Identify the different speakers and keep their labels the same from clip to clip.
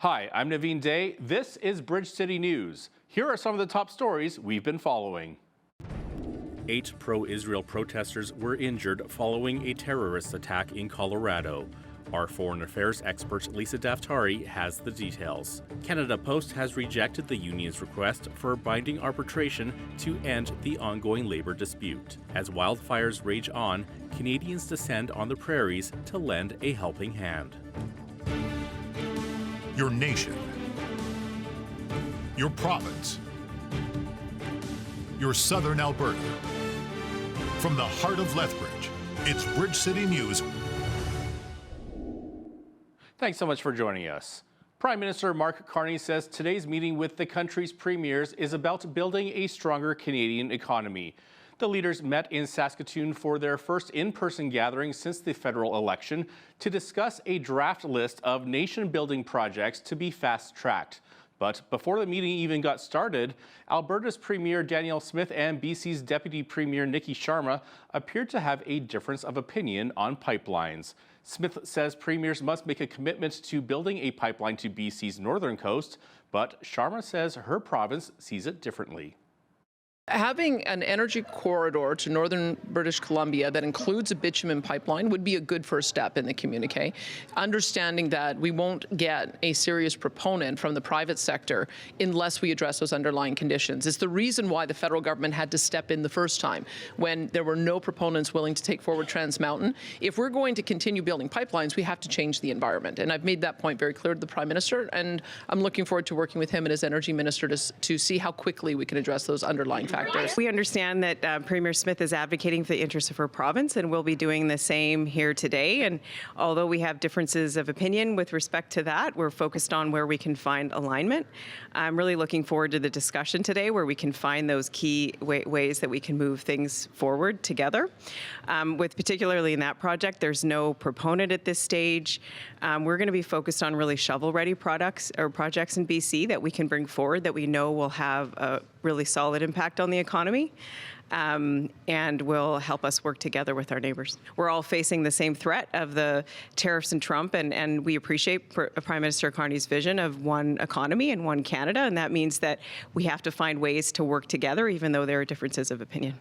Speaker 1: Hi, I'm Naveen Day. This is Bridge City News. Here are some of the top stories we've been following. 8 pro-Israel protesters were injured following a terrorist attack in Colorado. Our foreign affairs expert Lisa Daftari has the details. Canada Post has rejected the union's request for binding arbitration to end the ongoing labor dispute. As wildfires rage on, Canadians descend on the prairies to lend a helping hand.
Speaker 2: Your nation, your province, your southern Alberta. From the heart of Lethbridge, it's Bridge City News.
Speaker 1: Thanks so much for joining us. Prime Minister Mark Carney says today's meeting with the country's premiers is about building a stronger Canadian economy. The leaders met in Saskatoon for their first in-person gathering since the federal election to discuss a draft list of nation-building projects to be fast-tracked. But before the meeting even got started, Alberta's Premier Danielle Smith and BC's Deputy Premier Nikki Sharma appeared to have a difference of opinion on pipelines. Smith says premiers must make a commitment to building a pipeline to BC's northern coast, but Sharma says her province sees it differently.
Speaker 3: Having an energy corridor to northern British Columbia that includes a bitumen pipeline would be a good first step in the communique. Understanding that we won't get a serious proponent from the private sector unless we address those underlying conditions. It's the reason why the federal government had to step in the first time when there were no proponents willing to take forward Trans Mountain. If we're going to continue building pipelines, we have to change the environment. And I've made that point very clear to the Prime Minister, and I'm looking forward to working with him and his energy minister to see how quickly we can address those underlying factors.
Speaker 4: We understand that Premier Smith is advocating for the interests of her province, and we'll be doing the same here today. And although we have differences of opinion with respect to that, we're focused on where we can find alignment. I'm really looking forward to the discussion today where we can find those key ways that we can move things forward together. With particularly in that project, there's no proponent at this stage. We're going to be focused on really shovel-ready projects in BC that we can bring forward that we know will have a really solid impact on the economy and will help us work together with our neighbours. We're all facing the same threat of the tariffs and Trump, and we appreciate Prime Minister Carney's vision of one economy and one Canada, and that means that we have to find ways to work together even though there are differences of opinion.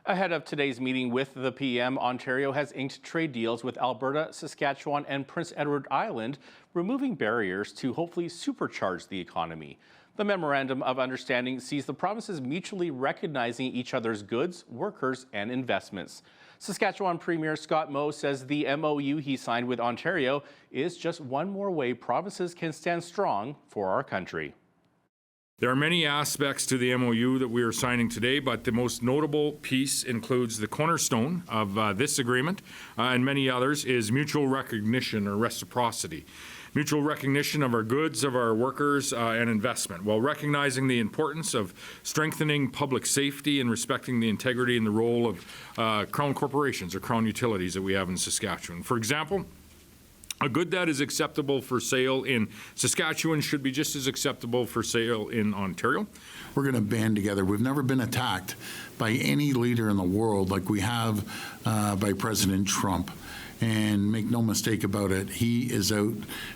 Speaker 1: Ahead of today's meeting with the PM, Ontario has inked trade deals with Alberta, Saskatchewan, and Prince Edward Island, removing barriers to hopefully supercharge the economy. The Memorandum of Understanding sees the provinces mutually recognizing each other's goods, workers, and investments. Saskatchewan Premier Scott Moe says the MOU he signed with Ontario is just one more way provinces can stand strong for our country.
Speaker 5: There are many aspects to the MOU that we are signing today, but the most notable piece includes the cornerstone of this agreement and many others is mutual recognition or reciprocity. Mutual recognition of our goods, of our workers, and investment, while recognizing the importance of strengthening public safety and respecting the integrity and the role of Crown corporations or Crown utilities that we have in Saskatchewan. For example, a good that is acceptable for sale in Saskatchewan should be just as acceptable for sale in Ontario.
Speaker 6: We're going to band together. We've never been attacked by any leader in the world like we have by President Trump. And make no mistake about it, he is out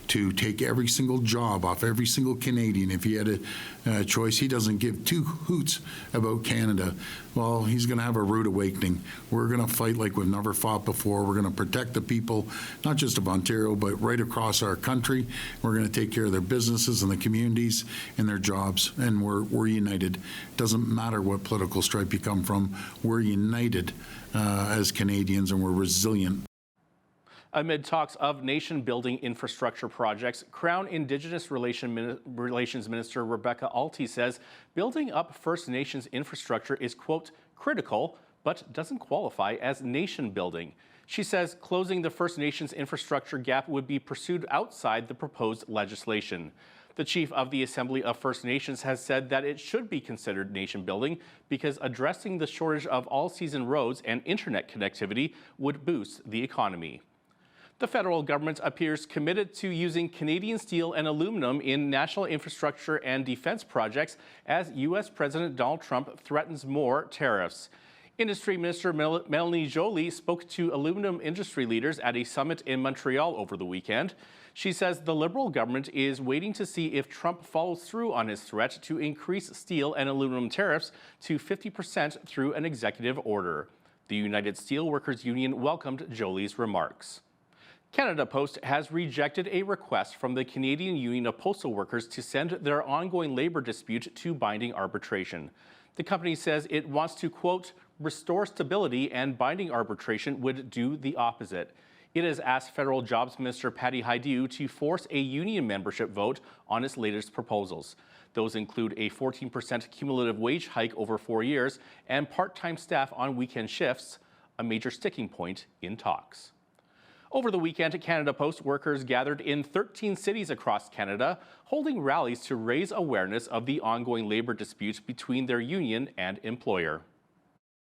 Speaker 6: to take every single job off every single Canadian. If he had a choice, he doesn't give two hoots about Canada. Well, he's going to have a rude awakening. We're going to fight like we've never fought before. We're going to protect the people, not just of Ontario, but right across our country. We're going to take care of their businesses and the communities and their jobs, and we're united. It doesn't matter what political stripe you come from. We're united as Canadians, and we're resilient.
Speaker 1: Amid talks of nation-building infrastructure projects, Crown Indigenous Relations Minister Rebecca Alty says building up First Nations infrastructure is, quote, critical, but doesn't qualify as nation-building. She says closing the First Nations infrastructure gap would be pursued outside the proposed legislation. The chief of the Assembly of First Nations has said that it should be considered nation-building because addressing the shortage of all-season roads and internet connectivity would boost the economy. The federal government appears committed to using Canadian steel and aluminum in national infrastructure and defense projects as U.S. President Donald Trump threatens more tariffs. Industry Minister Melanie Joly spoke to aluminum industry leaders at a summit in Montreal over the weekend. She says the Liberal government is waiting to see if Trump follows through on his threat to increase steel and aluminum tariffs to 50% through an executive order. The United Steelworkers Union welcomed Jolie's remarks. Canada Post has rejected a request from the Canadian Union of Postal Workers to send their ongoing labor dispute to binding arbitration. The company says it wants to, quote, restore stability, and binding arbitration would do the opposite. It has asked Federal Jobs Minister Patty Hajdu to force a union membership vote on its latest proposals. Those include a 14% cumulative wage hike over 4 years and part-time staff on weekend shifts, a major sticking point in talks. Over the weekend, Canada Post workers gathered in 13 cities across Canada, holding rallies to raise awareness of the ongoing labor dispute between their union and employer.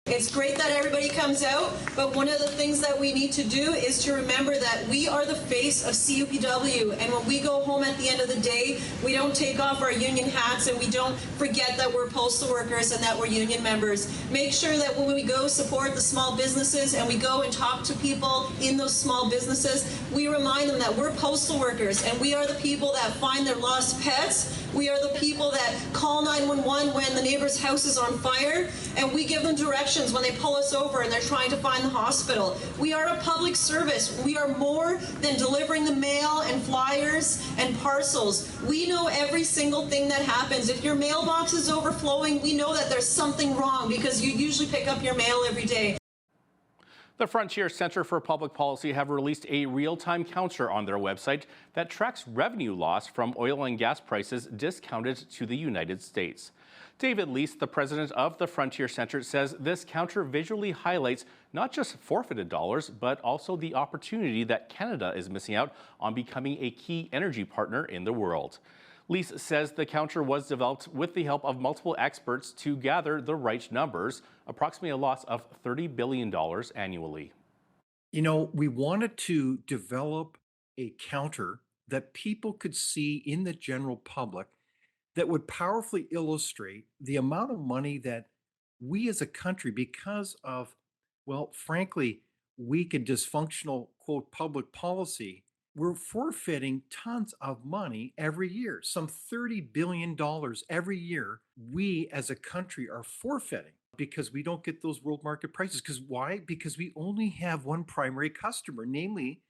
Speaker 7: It's great that everybody comes out, but one of the things that we need to do is to remember that we are the face of CUPW, and when we go home at the end of the day, we don't take off our union hats and we don't forget that we're postal workers and that we're union members. Make sure that when we go support the small businesses and we go and talk to people in those small businesses, we remind them that we're postal workers and we are the people that find their lost pets. We are the people that call 911 when the neighbor's house is on fire, and we give them directions when they pull us over and they're trying to find the hospital. We are a public service. We are more than delivering the mail and flyers and parcels. We know every single thing that happens. If your mailbox is overflowing, we know that there's something wrong because you usually pick up your mail every day.
Speaker 1: The Frontier Centre for Public Policy have released a real-time counter on their website that tracks revenue loss from oil and gas prices discounted to the United States. David Lease, the president of the Frontier Centre, says this counter visually highlights not just forfeited dollars, but also the opportunity that Canada is missing out on becoming a key energy partner in the world. Lease says the counter was developed with the help of multiple experts to gather the right numbers, approximately a loss of $30 billion annually.
Speaker 8: You know, we wanted to develop a counter that people could see in the general public that would powerfully illustrate the amount of money that we as a country, because of, well, frankly, weak and dysfunctional, quote, public policy, we're forfeiting tons of money every year. Some $30 billion every year we as a country are forfeiting because we don't get those world market prices. Because why? Because we only have one primary customer, namely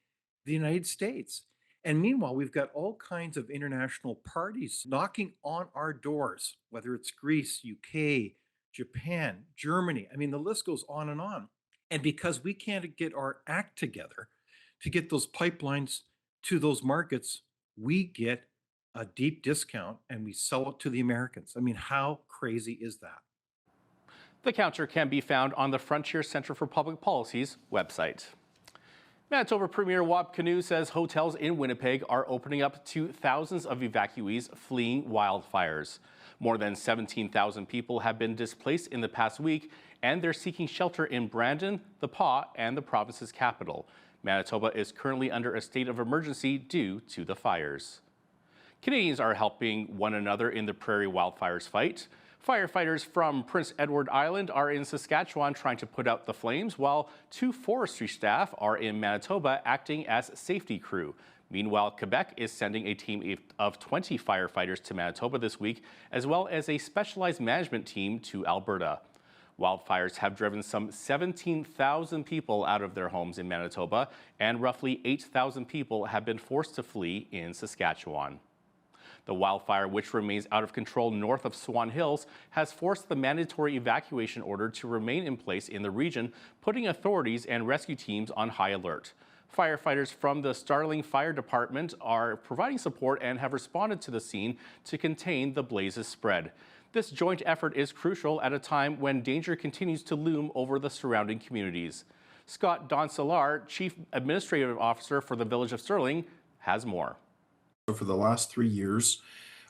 Speaker 8: the United States. And meanwhile, we've got all kinds of international parties knocking on our doors, whether it's Greece, UK, Japan, Germany. I mean, the list goes on and on. And because we can't get our act together to get those pipelines to those markets, we get a deep discount and we sell it to the Americans. I mean, how crazy is that?
Speaker 1: The counter can be found on the Frontier Centre for Public Policy's website. Manitoba Premier Wap Kinew says hotels in Winnipeg are opening up to thousands of evacuees fleeing wildfires. More than 17,000 people have been displaced in the past week, and they're seeking shelter in Brandon, the Pas, and the province's capital. Manitoba is currently under a state of emergency due to the fires. Canadians are helping one another in the prairie wildfires fight. Firefighters from Prince Edward Island are in Saskatchewan trying to put out the flames, while 2 forestry staff are in Manitoba acting as safety crew. Meanwhile, Quebec is sending a team of 20 firefighters to Manitoba this week, as well as a specialized management team to Alberta. Wildfires have driven some 17,000 people out of their homes in Manitoba, and roughly 8,000 people have been forced to flee in Saskatchewan. The wildfire, which remains out of control north of Swan Hills, has forced the mandatory evacuation order to remain in place in the region, putting authorities and rescue teams on high alert. Firefighters from the Starling Fire Department are providing support and have responded to the scene to contain the blaze's spread. This joint effort is crucial at a time when danger continues to loom over the surrounding communities. Scott Doncelar, Chief Administrative Officer for the Village of Sterling, has more.
Speaker 9: For the last 3 years,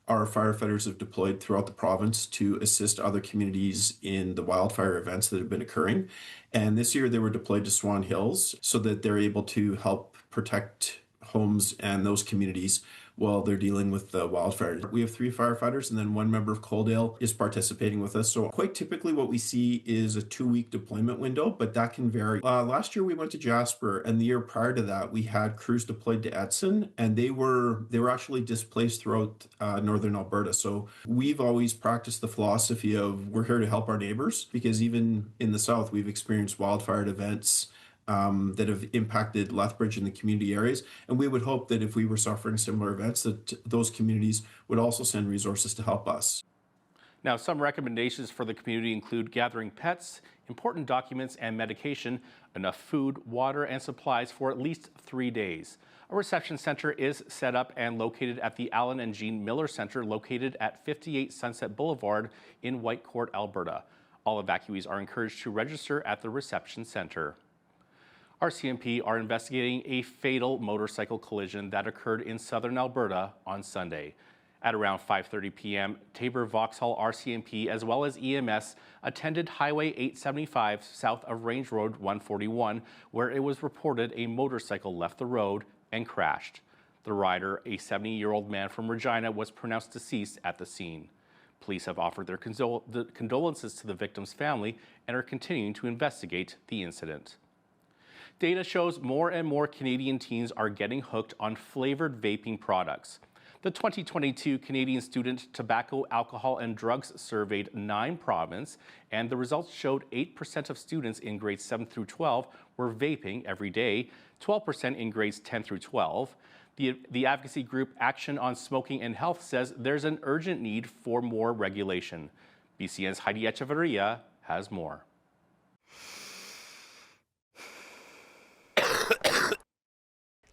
Speaker 9: our firefighters have deployed throughout the province to assist other communities in the wildfire events that have been occurring. And this year they were deployed to Swan Hills so that they're able to help protect homes and those communities while they're dealing with the wildfires. We have 3 firefighters, and then 1 member of Coaldale is participating with us. So quite typically what we see is a 2-week deployment window, but that can vary. Last year we went to Jasper, and the year prior to that we had crews deployed to Edson, and they were actually displaced throughout northern Alberta. So we've always practiced the philosophy of we're here to help our neighbors, because even in the south we've experienced wildfire events that have impacted Lethbridge and the community areas. And we would hope that if we were suffering similar events, that those communities would also send resources to help us.
Speaker 1: Now, some recommendations for the community include gathering pets, important documents and medication, enough food, water, and supplies for at least 3 days. A reception center is set up and located at the Allen and Jean Miller Center, located at 58 Sunset Boulevard in Whitecourt, Alberta. All evacuees are encouraged to register at the reception center. RCMP are investigating a fatal motorcycle collision that occurred in southern Alberta on Sunday. At around 5:30 p.m., Tabor Vauxhall RCMP as well as EMS attended Highway 875 south of Range Road 141, where it was reported a motorcycle left the road and crashed. The rider, a 70-year-old man from Regina, was pronounced deceased at the scene. Police have offered their condolences to the victim's family and are continuing to investigate the incident. Data shows more and more Canadian teens are getting hooked on flavored vaping products. The 2022 Canadian Student Tobacco, Alcohol and Drugs surveyed 9 provinces, and the results showed 8% of students in grades 7 through 12 were vaping every day, 12% in grades 10 through 12. The advocacy group Action on Smoking and Health says there's an urgent need for more regulation. BCN's Heidi Echeverria has more.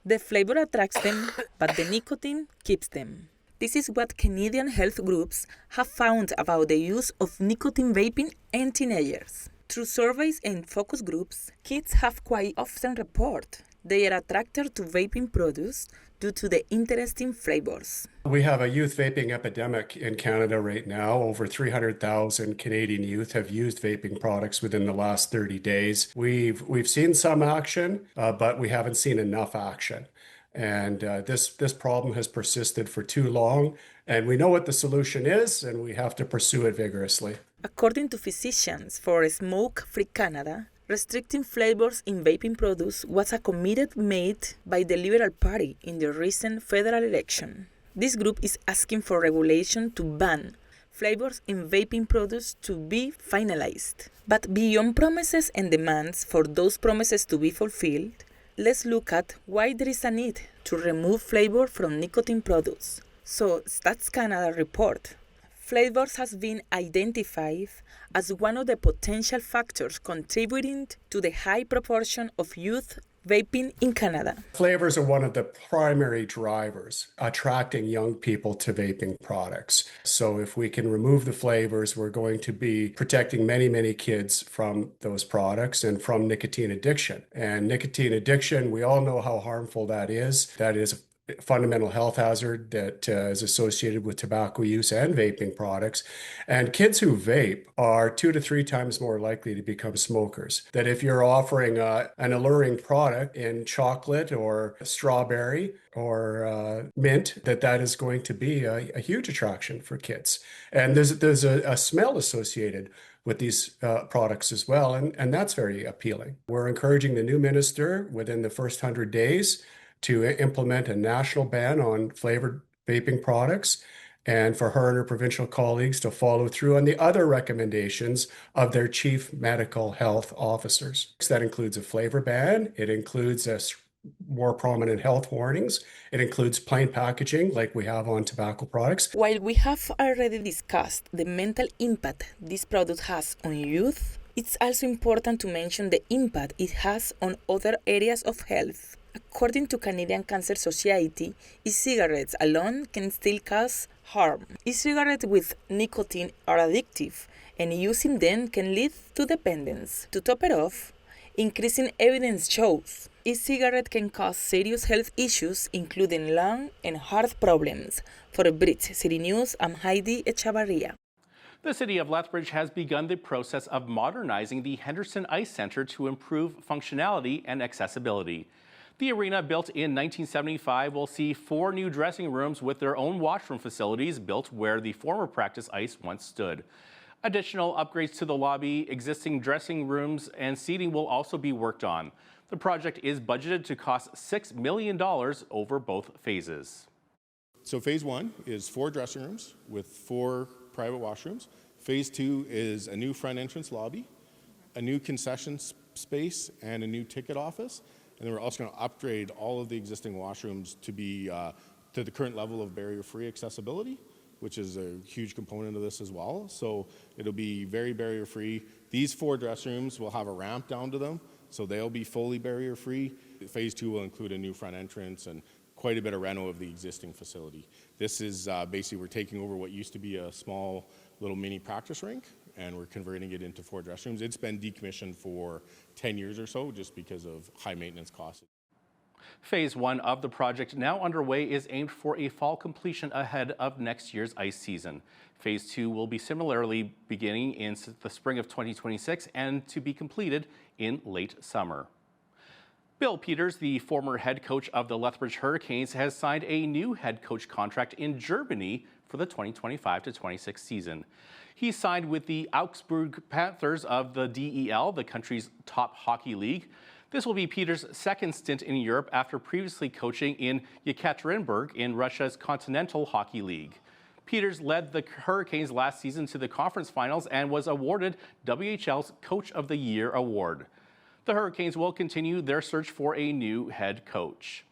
Speaker 10: The flavor attracts them, but the nicotine keeps them. This is what Canadian health groups have found about the use of nicotine vaping in teenagers. Through surveys and focus groups, kids have quite often report they are attracted to vaping products due to the interesting flavors.
Speaker 11: We have a youth vaping epidemic in Canada right now. Over 300,000 Canadian youth have used vaping products within the last 30 days. We've seen some action, but we haven't seen enough action. And this problem has persisted for too long, and we know what the solution is, and we have to pursue it vigorously.
Speaker 10: According to Physicians for Smoke-Free Canada, restricting flavors in vaping products was a commitment made by the Liberal Party in the recent federal election. This group is asking for regulation to ban flavors in vaping products to be finalized. But beyond promises and demands for those promises to be fulfilled, let's look at why there is a need to remove flavor from nicotine products. So, Stats Canada report, flavors has been identified as one of the potential factors contributing to the high proportion of youth vaping in Canada.
Speaker 11: Flavors are one of the primary drivers attracting young people to vaping products. So if we can remove the flavors, we're going to be protecting many, many kids from those products and from nicotine addiction. And nicotine addiction, we all know how harmful that is. That is a fundamental health hazard that is associated with tobacco use and vaping products. And kids who vape are 2 to 3 times more likely to become smokers. That if you're offering an alluring product in chocolate or strawberry or mint, that is going to be a huge attraction for kids. And there's a smell associated with these products as well, and that's very appealing. We're encouraging the new minister within the first 100 days to implement a national ban on flavored vaping products, and for her and her provincial colleagues to follow through on the other recommendations of their chief medical health officers. That includes a flavor ban, it includes more prominent health warnings, it includes plain packaging like we have on tobacco products.
Speaker 10: While we have already discussed the mental impact this product has on youth, it's also important to mention the impact it has on other areas of health. According to Canadian Cancer Society, e-cigarettes alone can still cause harm. E-cigarettes with nicotine are addictive, and using them can lead to dependence. To top it off, increasing evidence shows e-cigarette can cause serious health issues, including lung and heart problems. For Bridge City News, I'm Heidi Echevarria.
Speaker 1: The city of Lethbridge has begun the process of modernizing the Henderson Ice Center to improve functionality and accessibility. The arena, built in 1975, will see 4 new dressing rooms with their own washroom facilities built where the former practice ice once stood. Additional upgrades to the lobby, existing dressing rooms, and seating will also be worked on. The project is budgeted to cost $6 million over both phases.
Speaker 12: So phase 1 is 4 dressing rooms with 4 private washrooms. Phase 2 is a new front entrance lobby, a new concession space, and a new ticket office. And then we're also going to upgrade all of the existing washrooms to be to the current level of barrier-free accessibility, which is a huge component of this as well. So it'll be very barrier-free. These 4 dressing rooms will have a ramp down to them, so they'll be fully barrier-free. Phase 2 will include a new front entrance and quite a bit of reno of the existing facility. This is basically, we're taking over what used to be a small little mini practice rink, and we're converting it into 4 dressing rooms. It's been decommissioned for 10 years or so just because of high maintenance costs.
Speaker 1: Phase 1 of the project, now underway, is aimed for a fall completion ahead of next year's ice season. Phase 2 will be similarly beginning in the spring of 2026 and to be completed in late summer. Bill Peters, the former head coach of the Lethbridge Hurricanes, has signed a new head coach contract in Germany for the 2025-26 season. He signed with the Augsburg Panthers of the DEL, the country's top hockey league. This will be Peters' second stint in Europe after previously coaching in Yekaterinburg in Russia's Continental Hockey League. Peters led the Hurricanes last season to the conference finals and was awarded WHL's Coach of the Year award. The Hurricanes will continue their search for a new head coach.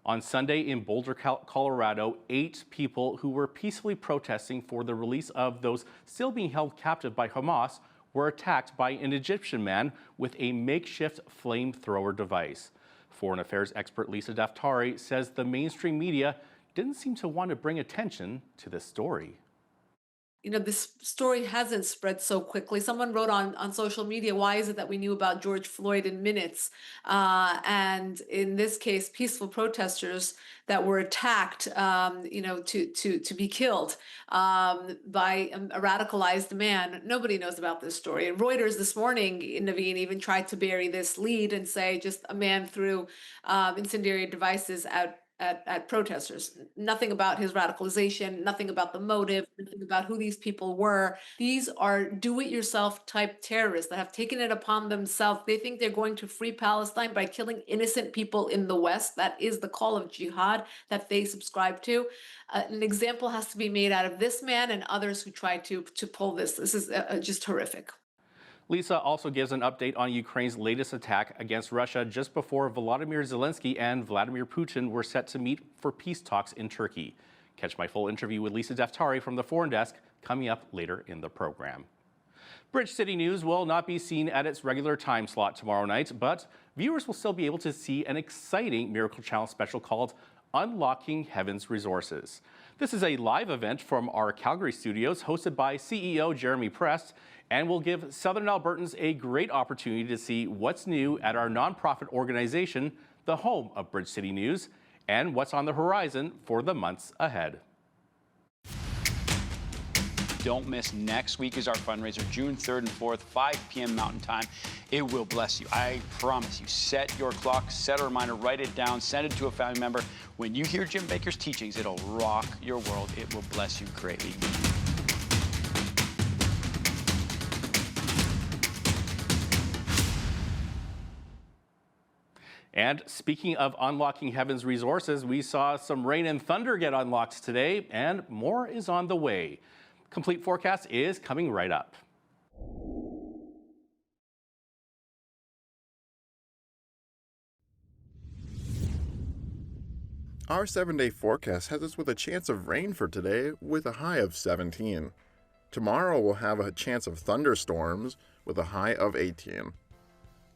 Speaker 1: On Sunday in Boulder, Colorado, 8 people who were peacefully protesting for the release of those still being held captive by Hamas were attacked by an Egyptian man with a makeshift flamethrower device. Foreign affairs expert Lisa Daftari says the mainstream media didn't seem to want to bring attention to this story.
Speaker 13: You know, this story hasn't spread so quickly. Someone wrote on social media, why is it that we knew about George Floyd in minutes? And in this case, peaceful protesters that were attacked, to be killed by a radicalized man. Nobody knows about this story. And Reuters this morning, Naveen, even tried to bury this lead and say just a man threw incendiary devices at protesters. Nothing about his radicalization, nothing about the motive, nothing about who these people were. These are do-it-yourself type terrorists that have taken it upon themselves. They think they're going to free Palestine by killing innocent people in the West. That is the call of jihad that they subscribe to. An example has to be made out of this man and others who try to pull this. This is just horrific.
Speaker 1: Lisa also gives an update on Ukraine's latest attack against Russia just before Volodymyr Zelensky and Vladimir Putin were set to meet for peace talks in Turkey. Catch my full interview with Lisa Daftari from the Foreign Desk coming up later in the program. Bridge City News will not be seen at its regular time slot tomorrow night, but viewers will still be able to see an exciting Miracle Channel special called Unlocking Heaven's Resources. This is a live event from our Calgary studios hosted by CEO Jeremy Prest, and will give Southern Albertans a great opportunity to see what's new at our nonprofit organization, the home of Bridge City News, and what's on the horizon for the months ahead.
Speaker 14: Don't miss next week is our fundraiser, June 3rd and 4th, 5 p.m. Mountain Time. It will bless you. I promise you. Set your clock, set a reminder, write it down, send it to a family member. When you hear Jim Baker's teachings, it'll rock your world. It will bless you greatly.
Speaker 1: And speaking of unlocking heaven's resources, we saw some rain and thunder get unlocked today, and more is on the way. Complete forecast is coming right up.
Speaker 15: Our 7-day forecast has us with a chance of rain for today with a high of 17. Tomorrow we'll have a chance of thunderstorms with a high of 18.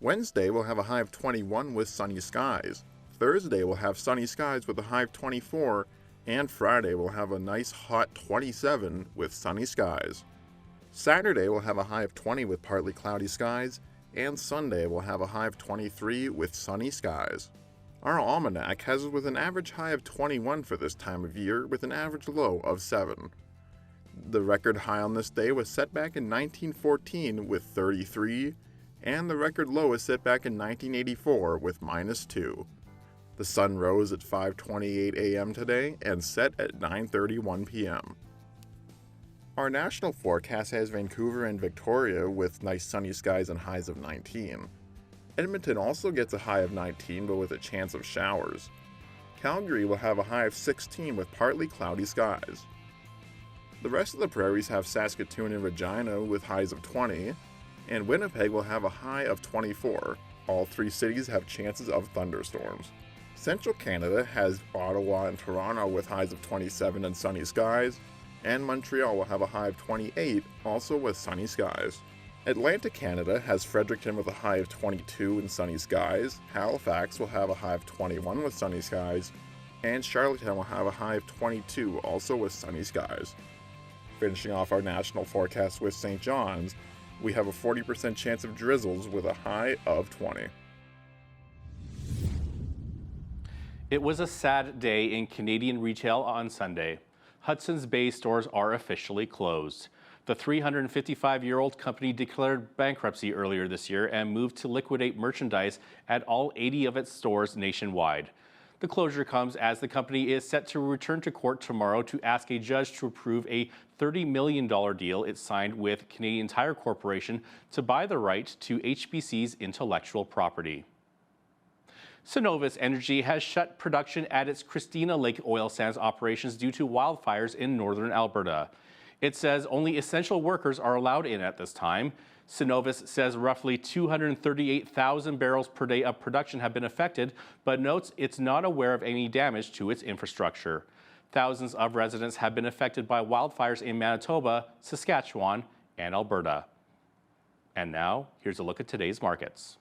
Speaker 15: Wednesday we'll have a high of 21 with sunny skies. Thursday we'll have sunny skies with a high of 24, and Friday we'll have a nice hot 27 with sunny skies. Saturday we'll have a high of 20 with partly cloudy skies, and Sunday we'll have a high of 23 with sunny skies. Our almanac has us with an average high of 21 for this time of year with an average low of 7. The record high on this day was set back in 1914 with 33, and the record low is set back in 1984 with -2. The sun rose at 5:28 a.m. today and set at 9:31 p.m. Our national forecast has Vancouver and Victoria with nice sunny skies and highs of 19. Edmonton also gets a high of 19 but with a chance of showers. Calgary will have a high of 16 with partly cloudy skies. The rest of the prairies have Saskatoon and Regina with highs of 20, and Winnipeg will have a high of 24. All three cities have chances of thunderstorms. Central Canada has Ottawa and Toronto with highs of 27 and sunny skies, and Montreal will have a high of 28, also with sunny skies. Atlantic Canada has Fredericton with a high of 22 and sunny skies, Halifax will have a high of 21 with sunny skies, and Charlottetown will have a high of 22, also with sunny skies. Finishing off our national forecast with St. John's, we have a 40% chance of drizzles with a high of 20.
Speaker 1: It was a sad day in Canadian retail on Sunday. Hudson's Bay stores are officially closed. The 355-year-old company declared bankruptcy earlier this year and moved to liquidate merchandise at all 80 of its stores nationwide. The closure comes as the company is set to return to court tomorrow to ask a judge to approve a $30 million deal it signed with Canadian Tire Corporation to buy the right to HBC's intellectual property. Cenovus Energy has shut production at its Christina Lake oil sands operations due to wildfires in northern Alberta. It says only essential workers are allowed in at this time. Cenovus says roughly 238,000 barrels per day of production have been affected, but notes it's not aware of any damage to its infrastructure. Thousands of residents have been affected by wildfires in Manitoba, Saskatchewan, and Alberta. And now, here's a look at today's markets.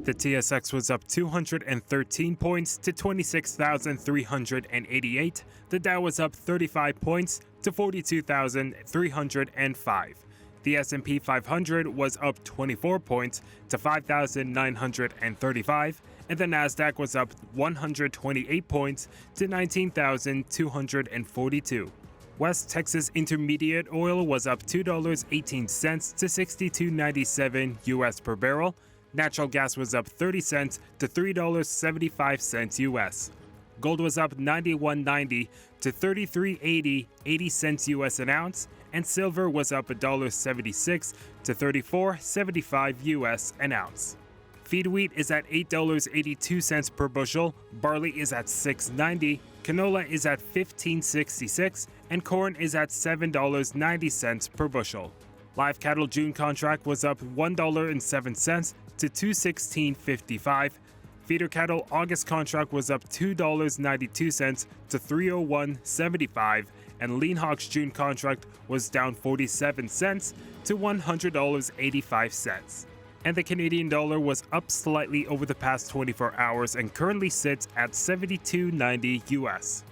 Speaker 16: The TSX was up 213 points to 26,388. The Dow was up 35 points to 42,305. The S&P 500 was up 24 points to 5,935, and the Nasdaq was up 128 points to 19,242. West Texas Intermediate oil was up $2.18 to $62.97 US per barrel. Natural gas was up 30 cents to $3.75 US. Gold was up $91.90 to $33.80, 80 cents US an ounce, and silver was up $1.76 to $34.75 US an ounce. Feed wheat is at $8.82 per bushel, barley is at $6.90, canola is at $15.66, and corn is at $7.90 per bushel. Live cattle June contract was up $1.07 to $216.55. Feeder cattle August contract was up $2.92 to $301.75, and lean hogs June contract was down 47 cents to $100.85. And the Canadian dollar was up slightly over the past 24 hours and currently sits at $72.90 US.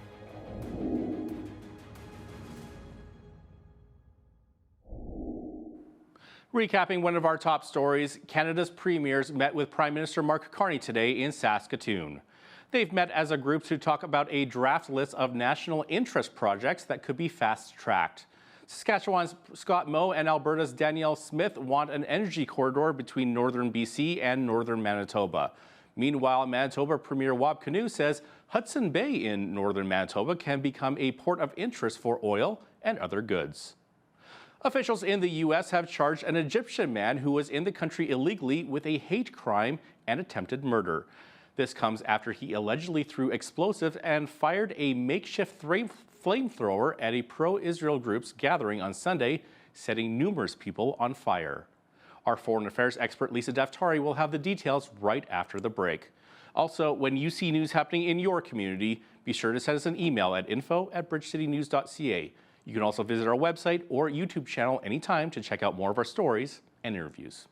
Speaker 1: Recapping one of our top stories, Canada's premiers met with Prime Minister Mark Carney today in Saskatoon. They've met as a group to talk about a draft list of national interest projects that could be fast-tracked. Saskatchewan's Scott Moe and Alberta's Danielle Smith want an energy corridor between northern BC and northern Manitoba. Meanwhile, Manitoba Premier Wab Kinew says Hudson Bay in northern Manitoba can become a port of interest for oil and other goods. Officials in the U.S. have charged an Egyptian man who was in the country illegally with a hate crime and attempted murder. This comes after he allegedly threw explosives and fired a makeshift flamethrower at a pro-Israel group's gathering on Sunday, setting numerous people on fire. Our foreign affairs expert Lisa Daftari will have the details right after the break. Also, when you see news happening in your community, be sure to send us an email at info@bridgecitynews.ca. You can also visit our website or YouTube channel anytime to check out more of our stories and interviews.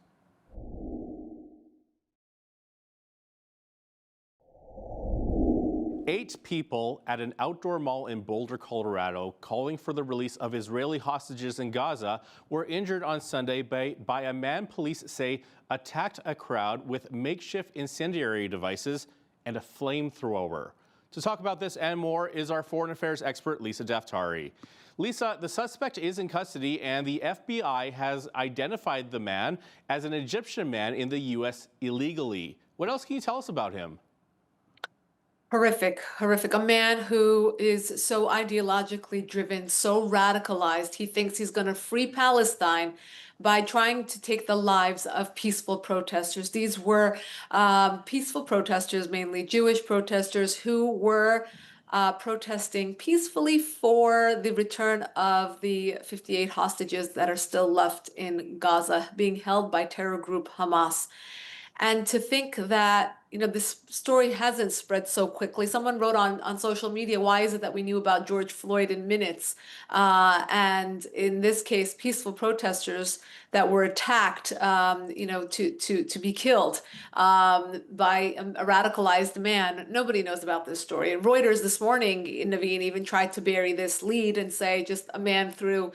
Speaker 1: Eight people at an outdoor mall in Boulder, Colorado, calling for the release of Israeli hostages in Gaza, were injured on Sunday by a man police say attacked a crowd with makeshift incendiary devices and a flamethrower. To talk about this and more is our foreign affairs expert, Lisa Daftari. Lisa, the suspect is in custody and the FBI has identified the man as an Egyptian man in the U.S. illegally. What else can you tell us about him?
Speaker 13: Horrific, horrific. A man who is so ideologically driven, so radicalized, he thinks he's going to free Palestine by trying to take the lives of peaceful protesters. These were peaceful protesters, mainly Jewish protesters, who were protesting peacefully for the return of the 58 hostages that are still left in Gaza, being held by terror group Hamas. And to think that, this story hasn't spread so quickly. Someone wrote on social media, why is it that we knew about George Floyd in minutes? And in this case, peaceful protesters that were attacked, to be killed by a radicalized man. Nobody knows about this story. And Reuters this morning, Naveen, even tried to bury this lead and say just a man threw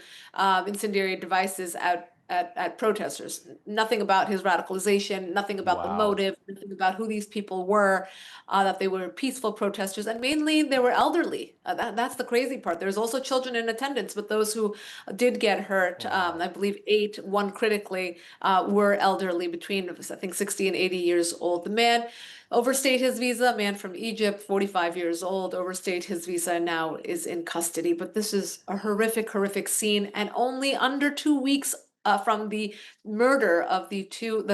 Speaker 13: incendiary devices at protesters. Nothing about his radicalization, nothing about the motive, nothing about who these people were, that they were peaceful protesters, and mainly they were elderly. That's the crazy part. There's also children in attendance, but those who did get hurt, I believe 8, one critically, were elderly between, I think, 60 and 80 years old. The man overstayed his visa, a man from Egypt, 45 years old, overstayed his visa and now is in custody. But this is a horrific, horrific scene, and only under 2 weeks from the murder of the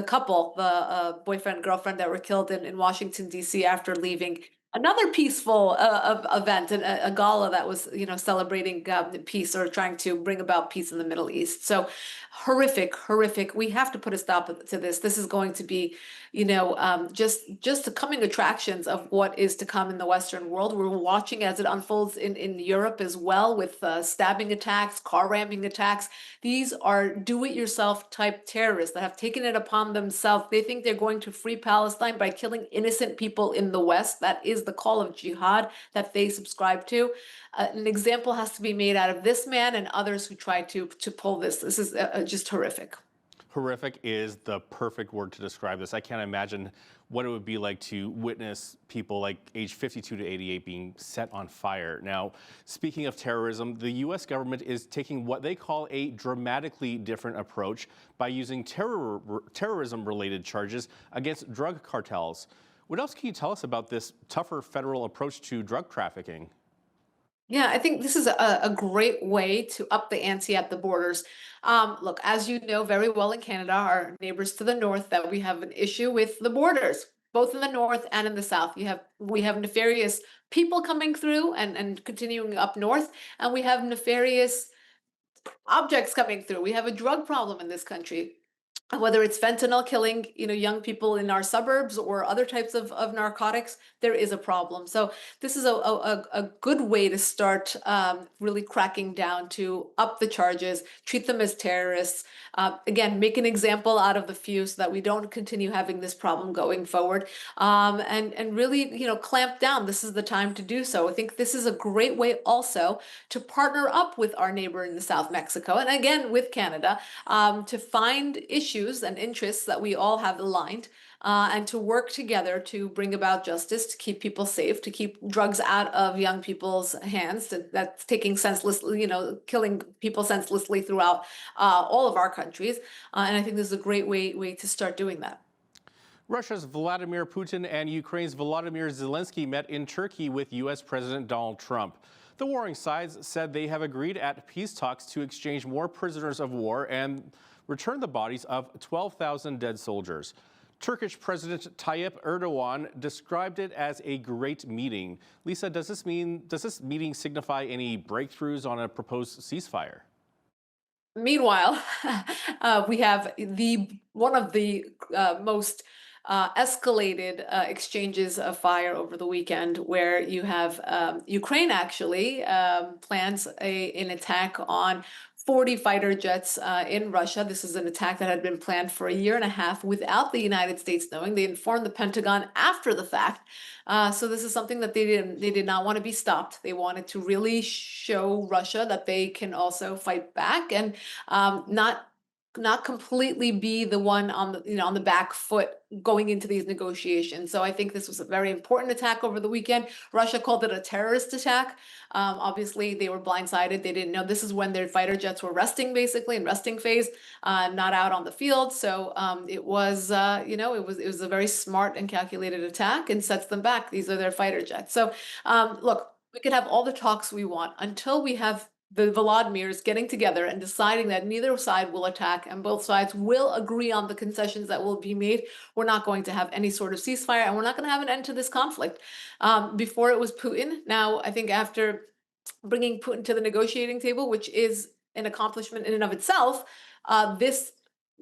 Speaker 13: couple, the boyfriend, girlfriend that were killed in Washington, D.C. after leaving another peaceful event, a gala that was, celebrating peace or trying to bring about peace in the Middle East. So horrific, horrific. We have to put a stop to this. This is going to be, just the coming attractions of what is to come in the Western world. We're watching as it unfolds in Europe as well, with stabbing attacks, car ramming attacks. These are do-it-yourself type terrorists that have taken it upon themselves. They think they're going to free Palestine by killing innocent people in the West. That is the call of jihad that they subscribe to. An example has to be made out of this man and others who try to pull this. This is just horrific.
Speaker 1: Horrific is the perfect word to describe this. I can't imagine what it would be like to witness people like age 52 to 88 being set on fire. Now, speaking of terrorism, the U.S. government is taking what they call a dramatically different approach by using terrorism-related charges against drug cartels. What else can you tell us about this tougher federal approach to drug trafficking?
Speaker 13: Yeah, I think this is a great way to up the ante at the borders. Look, as you know very well in Canada, our neighbors to the north, that we have an issue with the borders, both in the north and in the south. We have nefarious people coming through and continuing up north, and we have nefarious objects coming through. We have a drug problem in this country. Whether it's fentanyl killing, young people in our suburbs or other types of narcotics, there is a problem. So this is a good way to start really cracking down, to up the charges, treat them as terrorists. Again, make an example out of the few so that we don't continue having this problem going forward. And really, clamp down. This is the time to do so. I think this is a great way also to partner up with our neighbor in the South, Mexico, and again with Canada, to find issues and interests that we all have aligned, and to work together to bring about justice, to keep people safe, to keep drugs out of young people's hands. That's taking senselessly, killing people senselessly throughout all of our countries. And I think this is a great way to start doing that.
Speaker 1: Russia's Vladimir Putin and Ukraine's Volodymyr Zelensky met in Turkey with U.S. President Donald Trump. The warring sides said they have agreed at peace talks to exchange more prisoners of war and return the bodies of 12,000 dead soldiers. Turkish President Tayyip Erdogan described it as a great meeting. Lisa, does this meeting signify any breakthroughs on a proposed ceasefire?
Speaker 13: Meanwhile, we have one of the most escalated exchanges of fire over the weekend, where you have Ukraine actually plans an attack on 40 fighter jets in Russia. This is an attack that had been planned for a year and a half without the United States knowing. They informed the Pentagon after the fact. So this is something that they did not want to be stopped. They wanted to really show Russia that they can also fight back and not not completely be the one on the on the back foot going into these negotiations. So I think this was a very important attack over the weekend. Russia called it a terrorist attack. Obviously, they were blindsided. They didn't know this is when their fighter jets were resting, basically in resting phase, not out on the field. So it was, it was a very smart and calculated attack, and sets them back. These are their fighter jets. So look, we could have all the talks we want until we have the Volodymyrs getting together and deciding that neither side will attack and both sides will agree on the concessions that will be made. We're not going to have any sort of ceasefire, and we're not going to have an end to this conflict. Before it was Putin. Now, I think after bringing Putin to the negotiating table, which is an accomplishment in and of itself, this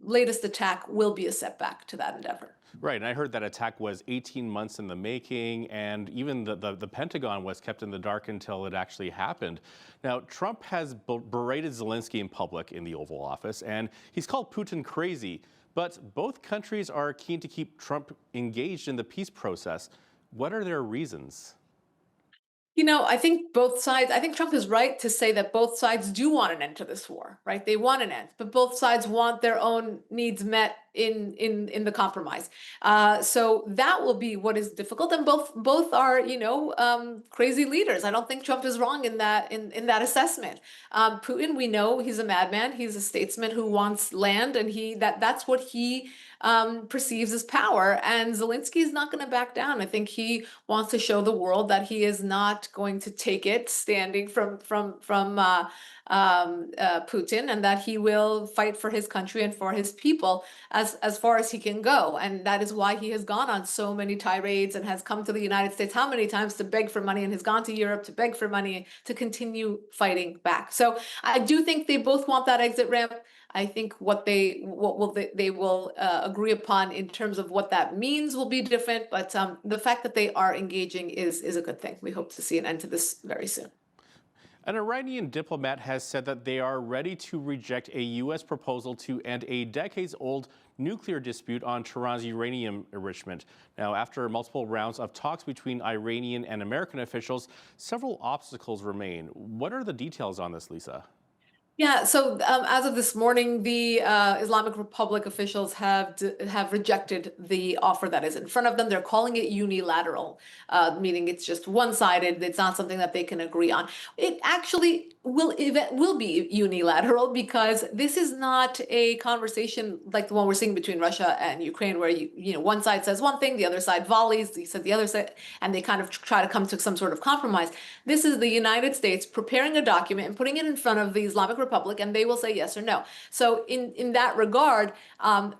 Speaker 13: latest attack will be a setback to that endeavor.
Speaker 1: Right, and I heard that attack was 18 months in the making, and even the Pentagon was kept in the dark until it actually happened. Now, Trump has berated Zelensky in public in the Oval Office, and he's called Putin crazy, but both countries are keen to keep Trump engaged in the peace process. What are their reasons?
Speaker 13: I think both sides, I think Trump is right to say that both sides do want an end to this war, right? They want an end, but both sides want their own needs met in the compromise. So that will be what is difficult. And both are, crazy leaders. I don't think Trump is wrong in that assessment. Putin, we know he's a madman. He's a statesman who wants land, and that's what he perceives as power. And Zelensky is not going to back down. I think he wants to show the world that he is not going to take it standing from Putin, and that he will fight for his country and for his people as far as he can go. And that is why he has gone on so many tirades and has come to the United States how many times to beg for money, and has gone to Europe to beg for money to continue fighting back. So I do think they both want that exit ramp. I think what they will agree upon in terms of what that means will be different, but the fact that they are engaging is a good thing. We hope to see an end to this very soon.
Speaker 1: An Iranian diplomat has said that they are ready to reject a U.S. proposal to end a decades-old nuclear dispute on Tehran's uranium enrichment. Now, after multiple rounds of talks between Iranian and American officials, several obstacles remain. What are the details on this, Lisa?
Speaker 13: Yeah, so as of this morning, the Islamic Republic officials have rejected the offer that is in front of them. They're calling it unilateral, meaning it's just one-sided. It's not something that they can agree on. It actually will be unilateral, because this is not a conversation like the one we're seeing between Russia and Ukraine, where one side says one thing, the other side volleys, he said the other side, and they kind of try to come to some sort of compromise. This is the United States preparing a document and putting it in front of the Islamic Republic, and they will say yes or no. So in that regard,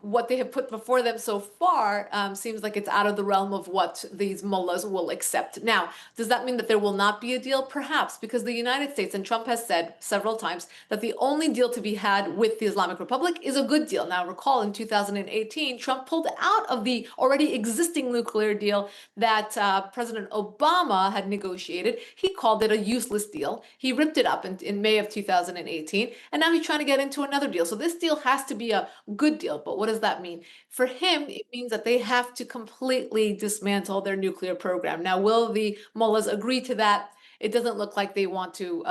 Speaker 13: what they have put before them so far seems like it's out of the realm of what these mullahs will accept. Now, does that mean that there will not be a deal? Perhaps, because the United States and Trump has said several times that the only deal to be had with the Islamic Republic is a good deal. Now, recall in 2018, Trump pulled out of the already existing nuclear deal that President Obama had negotiated. He called it a useless deal. He ripped it up in May of 2018, and now he's trying to get into another deal. So this deal has to be a good deal. But what does that mean? For him, it means that they have to completely dismantle their nuclear program. Now, will the mullahs agree to that? It doesn't look like they want to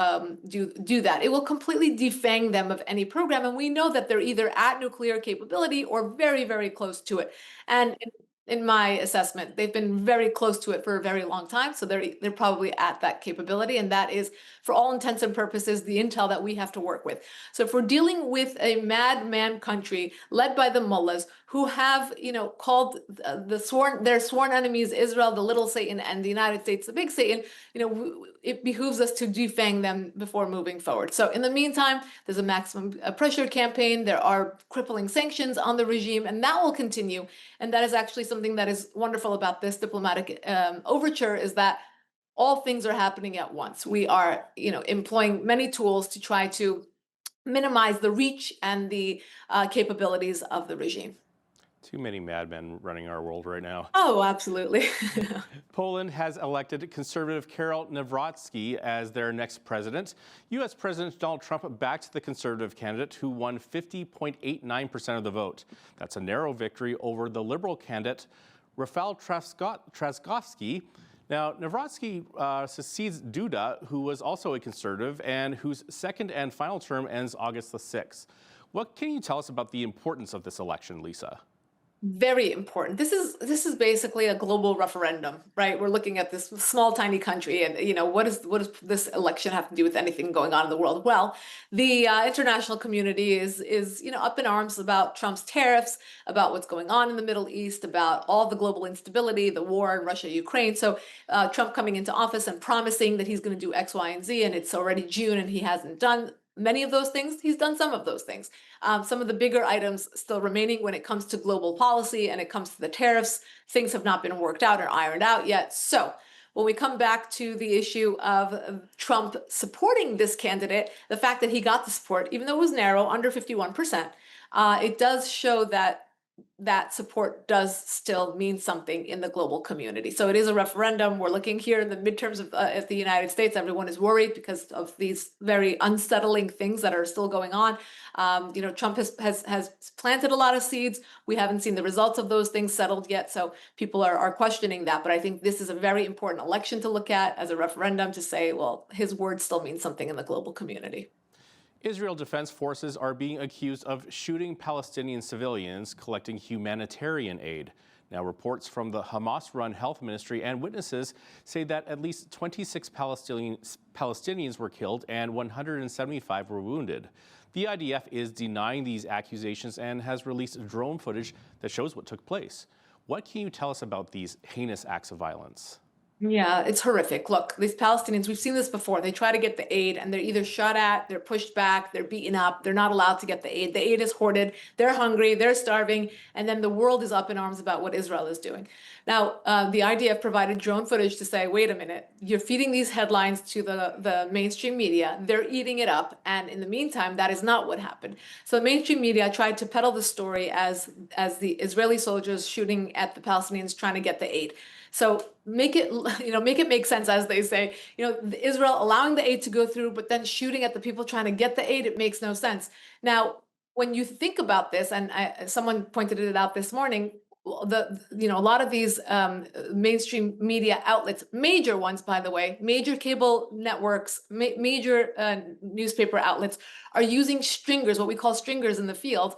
Speaker 13: do that. It will completely defang them of any program. And we know that they're either at nuclear capability or very, very close to it. And in my assessment, they've been very close to it for a very long time. So they're probably at that capability. And that is, for all intents and purposes, the intel that we have to work with. So if we're dealing with a madman country led by the mullahs, who have, called their sworn enemies, Israel, the little Satan, and the United States, the big Satan, it behooves us to defang them before moving forward. So in the meantime, there's a maximum pressure campaign. There are crippling sanctions on the regime, and that will continue. And that is actually something that is wonderful about this diplomatic overture, is that all things are happening at once. We are, employing many tools to try to minimize the reach and the capabilities of the regime.
Speaker 1: Too many madmen running our world right now.
Speaker 13: Oh, absolutely.
Speaker 1: Poland has elected conservative Karol Nawrocki as their next president. U.S. President Donald Trump backed the conservative candidate, who won 50.89% of the vote. That's a narrow victory over the liberal candidate, Rafał Trzaskowski. Now, Nawrocki succeeds Duda, who was also a conservative and whose second and final term ends August the 6th. What can you tell us about the importance of this election, Lisa?
Speaker 13: Very important. This is basically a global referendum, right? We're looking at this small, tiny country, and what does this election have to do with anything going on in the world? Well, the international community is up in arms about Trump's tariffs, about what's going on in the Middle East, about all the global instability, the war in Russia, Ukraine. So Trump coming into office and promising that he's going to do X, Y, and Z, and it's already June and he hasn't done many of those things. He's done some of those things. Some of the bigger items still remaining when it comes to global policy and it comes to the tariffs. Things have not been worked out or ironed out yet. So when we come back to the issue of Trump supporting this candidate, the fact that he got the support, even though it was narrow, under 51%, it does show that that support does still mean something in the global community. So it is a referendum. We're looking here in the midterms of the United States. Everyone is worried because of these very unsettling things that are still going on. Trump has planted a lot of seeds. We haven't seen the results of those things settled yet. So people are questioning that. But I think this is a very important election to look at as a referendum to say, well, his words still mean something in the global community.
Speaker 1: Israel Defense Forces are being accused of shooting Palestinian civilians collecting humanitarian aid. Now, reports from the Hamas-run health ministry and witnesses say that at least 26 Palestinians were killed and 175 were wounded. The IDF is denying these accusations and has released drone footage that shows what took place. What can you tell us about these heinous acts of violence?
Speaker 13: Yeah, it's horrific. Look, these Palestinians, we've seen this before. They try to get the aid and they're either shot at, they're pushed back, they're beaten up, they're not allowed to get the aid. The aid is hoarded, they're hungry, they're starving, and then the world is up in arms about what Israel is doing. Now, the IDF provided drone footage to say, wait a minute, you're feeding these headlines to the mainstream media, they're eating it up, and in the meantime, that is not what happened. So the mainstream media tried to peddle the story as the Israeli soldiers shooting at the Palestinians trying to get the aid. So make it make sense, as they say. Israel allowing the aid to go through, but then shooting at the people trying to get the aid, it makes no sense. Now, when you think about this, and someone pointed it out this morning, a lot of these mainstream media outlets, major ones, by the way, major cable networks, major newspaper outlets are using stringers, what we call stringers in the field,